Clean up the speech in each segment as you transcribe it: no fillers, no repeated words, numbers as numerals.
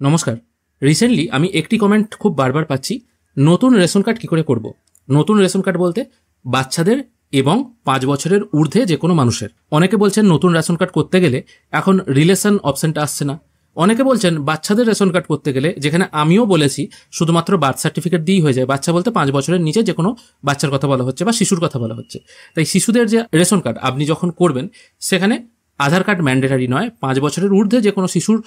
নমস্কার। রিসেন্টলি আমি একটি কমেন্ট খুব বারবার পাচ্ছি, নতুন রেশন কার্ড কী করে করব। নতুন রেশন কার্ড বলতে বাচ্চাদের এবং 5 বছরের ঊর্ধ্বে যে কোনো মানুষের। অনেকে বলছেন নতুন রেশন কার্ড করতে গেলে এখন রিলেশন অপশনটা আসছে না। অনেকে বলছেন বাচ্চাদের রেশন কার্ড করতে গেলে, যেখানে আমিও বলেছি শুধুমাত্র বার্থ সার্টিফিকেট দিয়েই হয়ে যায়। বাচ্চা বলতে 5 বছরের নিচে যে কোনো বাচ্চার কথা বলা হচ্ছে বা শিশুর কথা বলা হচ্ছে। তাই শিশুদের যে রেশন কার্ড আপনি যখন করবেন, সেখানে আধার কার্ড ম্যান্ডেটারি নয়। 5 বছরের ঊর্ধ্বে যে কোনো শিশুর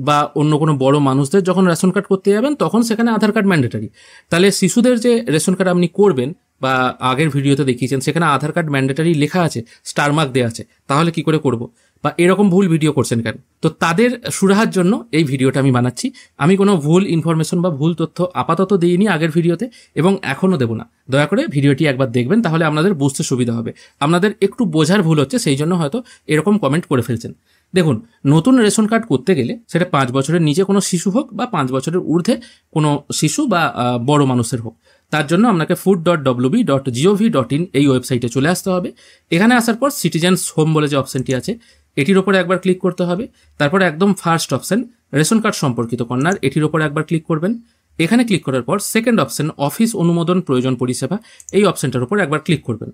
বা অন্য কোনো বড় মানুষদের যখন রেশন কার্ড করতে যাবেন, তখন সেখানে আধার কার্ড ম্যান্ডেটারি। তাহলে শিশুদের যে রেশন কার্ড আপনি করবেন বা আগের ভিডিওতে দেখিয়েছেন, সেখানে আধার কার্ড ম্যান্ডেটারি লেখা আছে, স্টার মার্ক দেওয়া আছে, তাহলে কি করে করব বা এরকম ভুল ভিডিও করছেন কেন? তো তাদের সুরাহার জন্য এই ভিডিওটা আমি বানাচ্ছি। আমি কোনো ভুল ইনফরমেশন বা ভুল তথ্য আপাতত দিইনি আগের ভিডিওতে, এবং এখনও দেবো না। দয়া করে ভিডিওটি একবার দেখবেন, তাহলে আপনাদের বুঝতে সুবিধা হবে। আপনাদের একটু বোঝার ভুল হচ্ছে, সেই জন্য হয়তো এরকম কমেন্ট করে ফেলছেন। দেখুন, নতুন রেশন কার্ড করতে গেলে সেটা 5 বছরের নিচে কোনো শিশু হোক বা 5 বছরের ঊর্ধ্বে কোনো শিশু বা বড় মানুষের হোক, তার জন্য আপনাকে food.wb.gov.in এই ওয়েবসাইটে চলে আসতে হবে। এখানে আসার পর সিটিজেন্স হোম বলে যে অপশনটি আছে, এটির ওপরে একবার ক্লিক করতে হবে। তারপরে একদম ফার্স্ট অপশন রেশন কার্ড সম্পর্কিত কর্নার, এটির ওপরে একবার ক্লিক করবেন। এখানে ক্লিক করার পর সেকেন্ড অপশন অফিস অনুমোদন প্রয়োজন পরিষেবা, এই অপশনটার উপর একবার ক্লিক করবেন।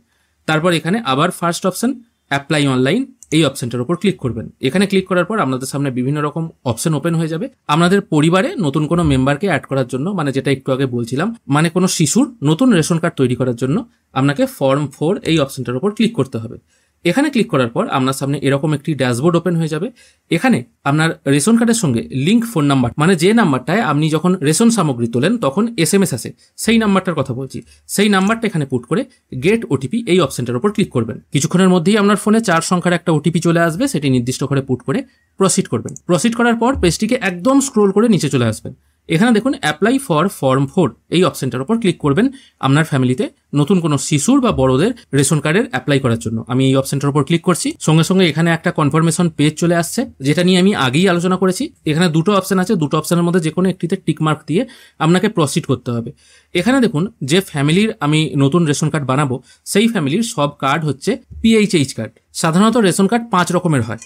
তারপর এখানে আবার ফার্স্ট অপশন অ্যাপ্লাই অনলাইন, এই অপশনটার উপর ক্লিক করবেন। এখানে ক্লিক করার পর আপনাদের সামনে বিভিন্ন রকম অপশন ওপেন হয়ে যাবে। আপনাদের পরিবারে নতুন কোনো মেম্বারকে অ্যাড করার জন্য, মানে যেটা একটু আগে বলছিলাম, মানে কোনো শিশুর নতুন রেশন কার্ড তৈরি করার জন্য আপনাকে ফর্ম 4 এই অপশনটার উপর ক্লিক করতে হবে। এখানে ক্লিক করার পর আপনার সামনে এরকম একটি ড্যাশবোর্ড ওপেন হয়ে যাবে। এখানে আপনার রেশন কার্ডের সঙ্গে লিঙ্ক ফোন নাম্বার, মানে যে নাম্বারটায় আপনি যখন রেশন সামগ্রী তোলেন তখন SMS আসে, সেই নাম্বারটার কথা বলছি, সেই নাম্বারটা এখানে পুট করে গেট ওটিপি এই অপশনটার উপর ক্লিক করবেন। কিছুক্ষণের মধ্যেই আপনার ফোনে 4 সংখ্যার একটা ওটিপি চলে আসবে, সেটি নির্দিষ্ট করে পুট করে প্রসিড করবেন। প্রসিড করার পর পেজটিকে একদম স্ক্রোল করে নিচে চলে আসবেন। এখানে দেখুন অ্যাপ্লাই ফর ফর্ম 4 এই অপশনটার উপর ক্লিক করবেন আপনার ফ্যামিলিতে নতুন কোনো শিশুর বা বড়দের রেশন কার্ডের অ্যাপ্লাই করার জন্য। আমি এই অপশনটার উপর ক্লিক করছি, সঙ্গে সঙ্গে এখানে একটা কনফার্মেশন পেজ চলে আসছে, যেটা নিয়ে আমি আগেই আলোচনা করেছি। এখানে দুটো অপশন আছে, দুটো অপশনের মধ্যে যে কোনো একটিতে টিক মার্ক দিয়ে আপনাকে প্রসিড করতে হবে। এখানে দেখুন যে ফ্যামিলির আমি নতুন রেশন কার্ড বানাবো, সেই ফ্যামিলির সব কার্ড হচ্ছে PHH কার্ড। সাধারণত রেশন কার্ড 5 রকমের হয়।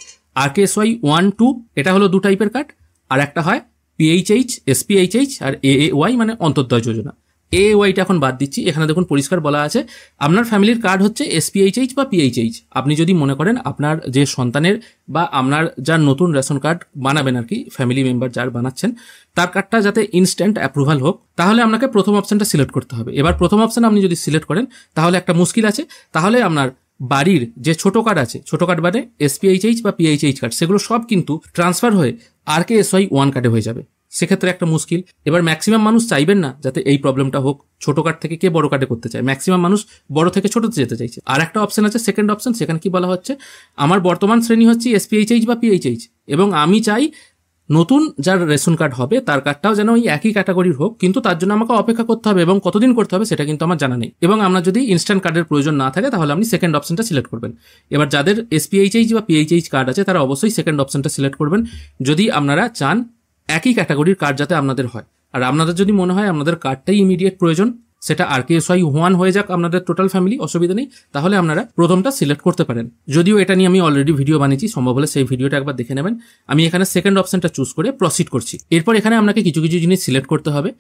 RKSY 1, 2 এটা হলো 2 টাইপের কার্ড, আর একটা হয় PHH, SPHH আর AAY মানে অন্তর্দয় যোজনা। AAYটা এখন বাদ দিচ্ছি। এখানে দেখুন পরিষ্কার বলা আছে আপনার ফ্যামিলির কার্ড হচ্ছে SPHH বা PHH। আপনি যদি মনে করেন আপনার যে সন্তানের বা আপনার যার নতুন রেশন কার্ড বানাবেন আর কি, ফ্যামিলি মেম্বার যার বানাচ্ছেন, তার কার্ডটা যাতে ইনস্ট্যান্ট অ্যাপ্রুভাল হোক, তাহলে আপনাকে প্রথম অপশনটা সিলেক্ট করতে হবে। এবার প্রথম অপশন আপনি যদি সিলেক্ট করেন তাহলে একটা মুশকিল আছে, তাহলে আপনার বাড়ির যে ছোট কার্ড আছে, ছোট কার্ড মানে SPHH বা PHH কার্ড, সেগুলো সব কিন্তু ট্রান্সফার হয়ে RKSY 1 কার্ডে হয়ে যাবে। সেক্ষেত্রে একটা মুশকিল। এবার ম্যাক্সিমাম মানুষ চাইবেন না যাতে এই প্রবলেমটা হোক। ছোট কার্ড থেকে কে বড় কার্ডে করতে চায়? ম্যাক্সিমাম মানুষ বড় থেকে ছোটতে যেতে চাইছে। আর একটা অপশন আছে সেকেন্ড অপশন, সেখানে কি বলা হচ্ছে, আমার বর্তমান শ্রেণী হচ্ছে SPHH বা PHH, এবং আমি চাই নতুন যার রেশন কার্ড হবে তার কার্ডটাও যেন ওই একই ক্যাটাগরির হোক, কিন্তু তার জন্য আমাকে অপেক্ষা করতে হবে, এবং কতদিন করতে হবে সেটা কিন্তু আমার জানা নেই। এবং আমরা যদি ইনস্ট্যান্ট কার্ডের প্রয়োজন না থাকে, তাহলে আপনি সেকেন্ড অপশনটা সিলেক্ট করবেন। এবার যাদের SPHH বা PHH কার্ড আছে তারা অবশ্যই সেকেন্ড অপশনটা সিলেক্ট করবেন, যদি আপনারা চান একই ক্যাটাগরির কার্ড যাতে আপনাদের হয়। আর আপনাদের যদি মনে হয় আপনাদের কার্ডটাই ইমিডিয়েট প্রয়োজন, সেটা RKSY 1 হয়ে যাক আপনাদের টোটাল ফ্যামিলি, অসুবিধা নেই, তাহলে আপনারা প্রথমটা সিলেক্ট করতে পারেন। যদিও এটা নিয়ে আমি অলরেডি ভিডিও বানিয়েছি, সম্ভব হলে সেই ভিডিওটা একবার দেখে নেবেন। আমি এখানে সেকেন্ড অপশনটা চুজ করে প্রসিড করছি। এরপর এখানে আপনাকে কিছু কিছু জিনিস সিলেক্ট করতে হবে।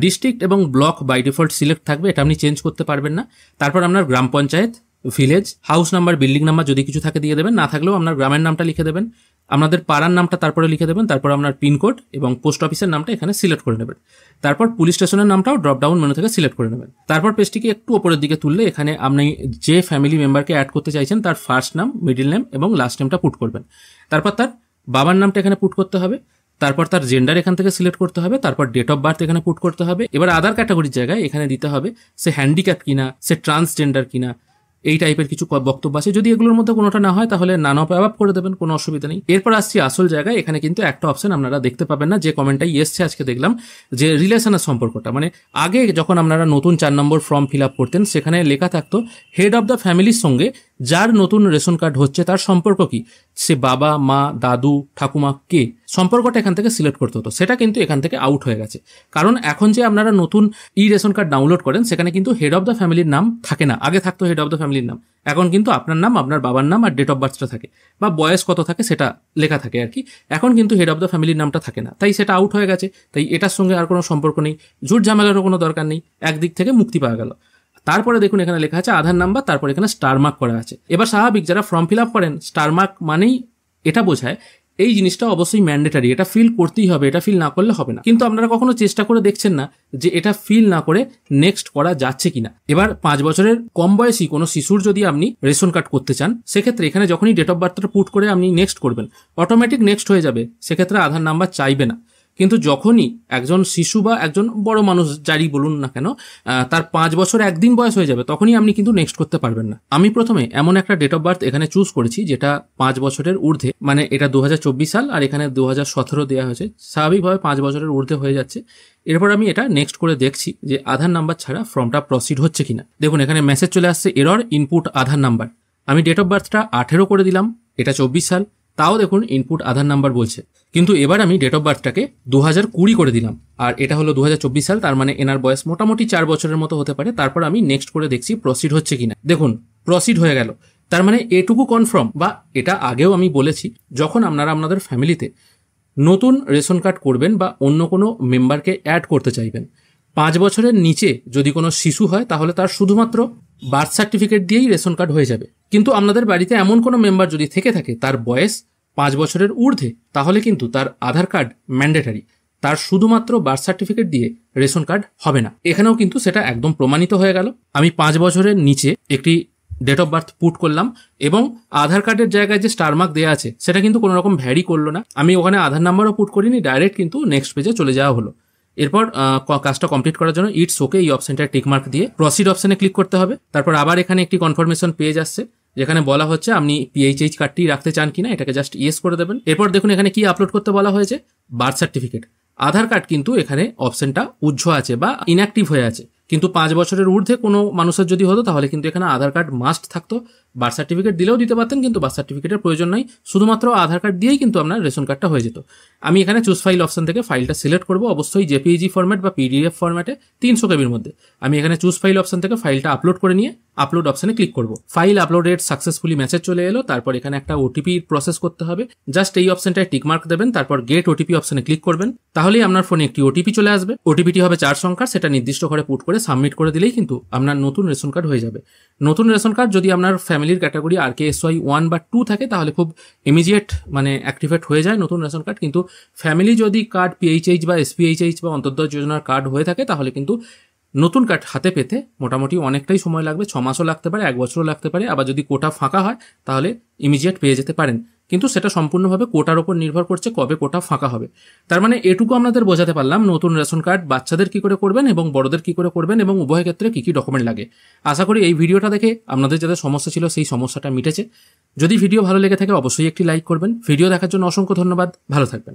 ডিস্ট্রিক্ট এবং ব্লক বাই ডিফল্ট সিলেক্ট থাকবে, এটা আপনি চেঞ্জ করতে পারবেন না। তারপর আপনার গ্রাম panchayat, village, house number, building number যদি কিছু থাকে দিয়ে দেবেন, না থাকলেও আপনার গ্রামের নামটা লিখে দেবেন, আপনাদের পাড়ার নামটা তারপরে লিখে দেবেন, তারপর আপনার পিনকোড এবং পোস্ট অফিসের নামটা এখানে সিলেক্ট করে নেবেন। তারপর পুলিশ স্টেশনের নামটাও ড্রপ ডাউন মেনু থেকে সিলেক্ট করে নেবেন। তারপর পেজটিকে একটু ওপরের দিকে তুললে এখানে আপনি যে ফ্যামিলি মেম্বারকে অ্যাড করতে চাইছেন তার ফার্স্ট নাম, মিডিল নেম এবং লাস্ট নেমটা পুট করবেন। তারপর তার বাবার নামটা এখানে পুট করতে হবে, তারপর তার জেন্ডার এখান থেকে সিলেক্ট করতে হবে, তারপর ডেট অফ বার্থ এখানে পুট করতে হবে। এবার আদার ক্যাটাগরির জায়গায় এখানে দিতে হবে সে হ্যান্ডিক্যাপ কিনা, সে ট্রান্সজেন্ডার কিনা, এই টাইপের কিছু বক্তব্য আছে। যদি এগুলোর মধ্যে কোনোটা না হয় তাহলে নান অফ অ্যাভাব করে দেবেন, কোনো অসুবিধা নেই। এরপর আসছি আসল জায়গায়। এখানে কিন্তু একটা অপশন আপনারা দেখতে পাবেন না, যে কমেন্টটাই এসছে আজকে দেখলাম, যে রিলেশনের সম্পর্কটা। মানে আগে যখন আপনারা নতুন 4 নম্বর ফর্ম ফিল আপ করতেন, সেখানে লেখা থাকতো হেড অফ দ্য ফ্যামিলির সঙ্গে যার নতুন রেশন কার্ড হচ্ছে তার সম্পর্ক কি, সে বাবা, মা, দাদু, ঠাকুমা কে, সম্পর্কটা এখান থেকে সিলেক্ট করতে হতো, সেটা কিন্তু এখান থেকে আউট হয়ে গেছে। কারণ এখন যে আপনারা নতুন রেশন কার্ড ডাউনলোড করেন সেখানে কিন্তু হেড অফ দ্য ফ্যামিলির নাম থাকে না। আগে থাকতো হেড অফ দ্য ফ্যামিলির নাম, এখন কিন্তু আপনার নাম, আপনার বাবার নাম আর ডেট অফ বার্থটা থাকে, বা বয়স কত থাকে সেটা লেখা থাকে আর কি। এখন কিন্তু হেড অফ দ্য ফ্যামিলির নামটা থাকে না, তাই সেটা আউট হয়ে গেছে। তাই এটার সঙ্গে আর কোনো সম্পর্ক নেই, ঝুট ঝামেলারও কোনো দরকার নেই, একদিক থেকে মুক্তি পাওয়া গেল। তারপরে দেখুন এখানে লেখা আছে আধার নাম্বার, তারপর এখানে স্টার মার্ক করা আছে। এবার স্বাভাবিক যারা ফর্ম ফিল আপ করেন, স্টার মার্ক মানেই এটা বোঝায় এই জিনিসটা অবশ্যই ম্যান্ডেটারি, এটা ফিল করতেই হবে, এটা ফিল না করলে হবে না। কিন্তু আপনারা কখনো চেষ্টা করে দেখছেন না যে এটা ফিল না করে নেক্সট করা যাচ্ছে কিনা। এবার 5 বছরের কম বয়সী কোনো শিশুর যদি আপনি রেশন কার্ড করতে চান, সেক্ষেত্রে এখানে যখনই ডেট অফ বার্থটা পুট করে আপনি নেক্সট করবেন, অটোমেটিক নেক্সট হয়ে যাবে, সেক্ষেত্রে আধার নাম্বার চাইবে না। কিন্তু যখনই একজন শিশু বা একজন বড় মানুষ যারই বলুন না কেন, তার 5 বছর একদিন বয়স হয়ে যাবে, তখনই আপনি কিন্তু নেক্সট করতে পারবেন না। আমি প্রথমে এমন একটা ডেট অফ বার্থ এখানে চুজ করেছি যেটা 5 বছরের ঊর্ধ্বে, মানে এটা 2024 সাল আর এখানে 2017 দেওয়া হয়েছে, স্বাভাবিকভাবে 5 বছরের ঊর্ধ্বে হয়ে যাচ্ছে। এরপর আমি এটা নেক্সট করে দেখছি যে আধার নাম্বার ছাড়া ফর্মটা প্রসিড হচ্ছে কিনা। দেখুন এখানে মেসেজ চলে আসছে, এরর ইনপুট আধার নাম্বার। আমি ডেট অফ বার্থটা 18 করে দিলাম, এটা 24 সাল, তাও দেখুন ইনপুট আধার নাম্বার বলছে। কিন্তু এবার আমি ডেট অফ বার্থটাকে 2020 করে দিলাম, আর এটা হলো 2024 সাল, তার মানে এনার বয়স মোটামুটি 4 বছরের মতো হতে পারে। তারপর আমি নেক্সট করে দেখছি প্রসিড হচ্ছে কিনা। দেখুন প্রসিড হয়ে গেল, তার মানে এটুকু কনফার্ম, বা এটা আগেও আমি বলেছি, যখন আপনারা আপনাদের ফ্যামিলিতে নতুন রেশন কার্ড করবেন বা অন্য কোনো মেম্বারকে অ্যাড করতে চাইবেন, 5 বছরের নিচে যদি কোনো শিশু হয় তাহলে তার শুধুমাত্র বার্থ সার্টিফিকেট দিয়েই রেশন কার্ড হয়ে যাবে। কিন্তু আপনাদের বাড়িতে এমন কোনো মেম্বার যদি থেকে থাকে তার বয়স 5 বছরের ঊর্ধ্বে, তাহলে কিন্তু তার আধার কার্ড ম্যান্ডেটারি, তার শুধুমাত্র বার্থ সার্টিফিকেট দিয়ে রেশন কার্ড হবে না। এখানেও কিন্তু সেটা একদম প্রমাণিত হয়ে গেল। আমি 5 বছরের নিচে একটি ডেট অফ বার্থ পুট করলাম এবং আধার কার্ডের জায়গায় যে স্টার মার্ক দেওয়া আছে সেটা কিন্তু কোনো রকম ভ্যারি করলো না। আমি ওখানে আধার নাম্বারও পুট করিনি, ডাইরেক্ট কিন্তু নেক্সট পেজে চলে যাওয়া হলো। এরপর কাজটা কমপ্লিট করার জন্য ইটস ওকে এই অপশনটা টিক মার্ক দিয়ে প্রসিড অপশনে ক্লিক করতে হবে। তারপর আবার এখানে একটি কনফার্মেশন পেজ আসছে যেখানে বলা হচ্ছে আপনি পিএইচএইচ কার্ডটি রাখতে চান কিনা, এটাকে জাস্ট ইয়েস করে দেবেন। এরপর দেখুন এখানে কি আপলোড করতে বলা হয়েছে, বার্থ সার্টিফিকেট। আধার কার্ড কিন্তু এখানে অপশনটা উজ্জ্ব আছে বা ইনঅ্যাক্টিভ হয়ে আছে, কিন্তু 5 বছরের ঊর্ধ্বে কোনো মানুষের যদি হতো তাহলে কিন্তু এখানে আধার কার্ড মাস্ট থাকতো। বার্থ সার্টিফিকেট দিলেও দিতে পারতেন, কিন্তু বার্থ সার্টিফিকেটের প্রয়োজন নাই, শুধুমাত্র আধার কার্ড দিয়েই কিন্তু আপনার রেশন কার্ডটা হয়ে যেত। আমি এখানে চুজ ফাইল অপশন থেকে ফাইলটা সিলেক্ট করবো, অবশ্যই জেপিইজি ফরম্যাট বা পিডিএফ ফরম্যাটে 300 কেবির মধ্যে। আমি এখানে চুজ ফাইল অপশন থেকে ফাইলটা আপলোড করে নিয়ে আপলোড অপশনে ক্লিক করব। ফাইল আপলোডেড সাকসেসফুলি মেসেজ চলে এলো। তারপর এখানে একটা ওটিপি প্রসেস করতে হবে, জাস্ট এই অপশনটায় টিক মার্ক দেবেন, তারপর গেট ওটিপি অপশনে ক্লিক করবেন, তাহলেই আপনার ফোনে একটি ওটিপি চলে আসবে। ওটিপিটি হবে 4 সংখ্যার, সেটা নির্দিষ্ট ঘরে পুট করে সাবমিট করে দিলেই কিন্তু আপনার নতুন রেশন কার্ড হয়ে যাবে। নতুন রেশন কার্ড যদি আপনার ফ্যামিলির ক্যাটাগরি RKSY 1 বা 2 থাকে তাহলে খুব ইমিডিয়েট মানে অ্যাক্টিভেট হয়ে যায় নতুন রেশন কার্ড। কিন্তু ফ্যামিলি যদি কার্ড PHH বা SPHH বা অন্তর্দয় যোজনার কার্ড হয়ে থাকে তাহলে কিন্তু নতুন কার্ড হাতে পেতে মোটামুটি অনেকটাই সময় লাগবে, 6 মাসও লাগতে পারে, 1 বছরও লাগতে পারে। আবার যদি কোটা ফাঁকা হয় তাহলে ইমিডিয়েট পেয়ে যেতে পারেন, কিন্তু সেটা সম্পূর্ণভাবে কোটার ওপর নির্ভর করছে কবে কোটা ফাঁকা হবে। তার মানে এটুকু আপনাদের বোঝাতে পারলাম নতুন রেশন কার্ড বাচ্চাদের কি করে করবেন এবং বড়দের কি করে করবেন এবং উভয় ক্ষেত্রে কি কি ডকুমেন্ট লাগে। আশা করি এই ভিডিওটা দেখে আপনাদের যাদের সমস্যা ছিল সেই সমস্যাটা মিটেছে। যদি ভিডিও ভালো লেগে থাকে অবশ্যই একটি লাইক করবেন। ভিডিও দেখার জন্য অসংখ্য ধন্যবাদ, ভালো থাকবেন।